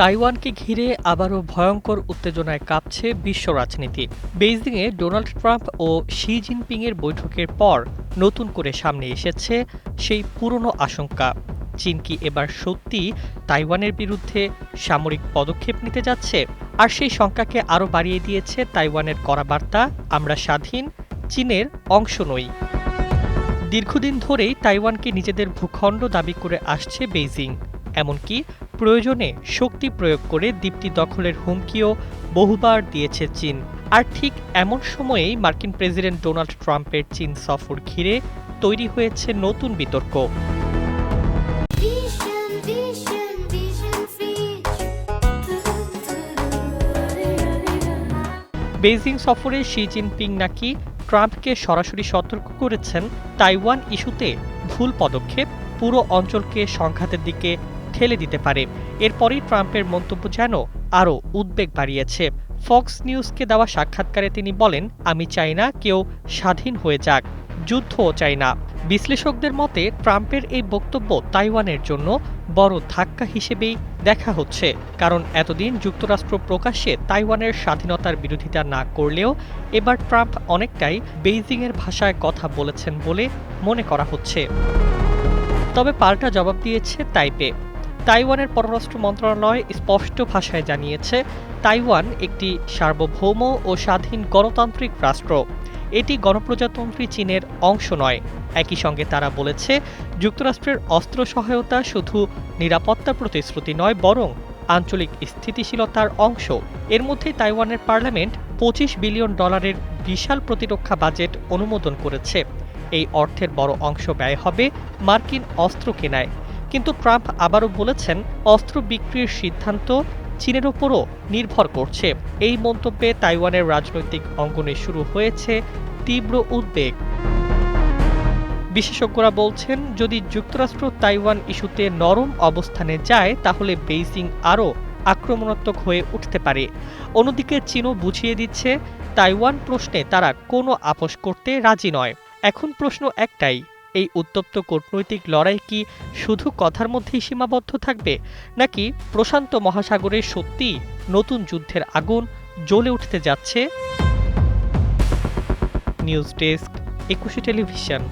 তাইওয়ানকে ঘিরে আবারও ভয়ঙ্কর উত্তেজনায় কাঁপছে বিশ্ব রাজনীতি। বেইজিংয়ে ডোনাল্ড ট্রাম্প ও শি জিনপিংয়ের বৈঠকের পর নতুন করে সামনে এসেছে সেই পুরনো আশঙ্কা, চীন কি এবার সত্যি তাইওয়ানের বিরুদ্ধে সামরিক পদক্ষেপ নিতে যাচ্ছে? আর সেই শঙ্কাকে আরও বাড়িয়ে দিয়েছে তাইওয়ানের কড়া বার্তা, আমরা স্বাধীন, চীনের অংশ নই। দীর্ঘদিন ধরেই তাইওয়ানকে নিজেদের ভূখণ্ড দাবি করে আসছে বেইজিং, এমনকি প্রয়োজনে শক্তি প্রয়োগ করে দ্বীপটি দখলের হুমকিও বহুবার দিয়েছে চীন। আর ঠিক এমন সময়েই মার্কিন প্রেসিডেন্ট ডোনাল্ড ট্রাম্পের চীন সফর ঘিরে তৈরি হয়েছে নতুন বিতর্ক। বেইজিং সফরে শি জিনপিং নাকি ট্রাম্পকে সরাসরি সতর্ক করেছেন, তাইওয়ান ইস্যুতে ভুল পদক্ষেপ পুরো অঞ্চলকে সংঘাতের দিকে ঠেলে দিতে পারে। এরপরই ট্রাম্পের মন্তব্য যেন আরও উদ্বেগ বাড়িয়েছে। ফক্স নিউজকে দেওয়া সাক্ষাৎকারে তিনি বলেন, আমি চাই না কেউ স্বাধীন হয়ে যাক, যুদ্ধও চাই না। বিশ্লেষকদের মতে ট্রাম্পের এই বক্তব্য তাইওয়ানের জন্য বড় ধাক্কা হিসেবেই দেখা হচ্ছে, কারণ এতদিন যুক্তরাষ্ট্র প্রকাশ্যে তাইওয়ানের স্বাধীনতার বিরোধিতা না করলেও এবার ট্রাম্প অনেকটাই বেইজিংয়ের ভাষায় কথা বলেছেন বলে মনে করা হচ্ছে। তবে পাল্টা জবাব দিয়েছে তাইপে। তাইওয়ানের পররাষ্ট্র মন্ত্রণালয় স্পষ্ট ভাষায় জানিয়েছে, তাইওয়ান একটি সার্বভৌম ও স্বাধীন গণতান্ত্রিক রাষ্ট্র, এটি গণপ্রজাতন্ত্রী চীনের অংশ নয়। একই সঙ্গে তারা বলেছে, যুক্তরাষ্ট্রের অস্ত্র সহায়তা শুধু নিরাপত্তা প্রতিশ্রুতি নয়, বরং আঞ্চলিক স্থিতিশীলতার অংশ। এর মধ্যেই তাইওয়ানের পার্লামেন্ট $25 বিলিয়ন বিশাল প্রতিরক্ষা বাজেট অনুমোদন করেছে। এই অর্থের বড় অংশ ব্যয় হবে মার্কিন অস্ত্র কেনায়। কিন্তু ট্রাম্প আবারও বলেছেন, অস্ত্র বিক্রির সিদ্ধান্ত চীনের ওপরও নির্ভর করছে। এই মন্তব্যে তাইওয়ানের রাজনৈতিক অঙ্গনে শুরু হয়েছে তীব্র উদ্বেগ। বিশেষজ্ঞরা বলছেন, যদি যুক্তরাষ্ট্র তাইওয়ান ইস্যুতে নরম অবস্থানে যায় তাহলে বেইজিং আরও আক্রমণাত্মক হয়ে উঠতে পারে। অন্যদিকে চীনও বুঝিয়ে দিচ্ছে, তাইওয়ান প্রশ্নে তারা কোনো আপোস করতে রাজি নয়। এখন প্রশ্ন একটাই, এই উত্তপ্ত কূটনৈতিক লড়াই কি শুধু কথার মধ্যেই সীমাবদ্ধ থাকবে, নাকি প্রশান্ত মহাসাগরে সত্যিই নতুন যুদ্ধের আগুন জ্বলে উঠতে যাচ্ছে? News desk, 21 television.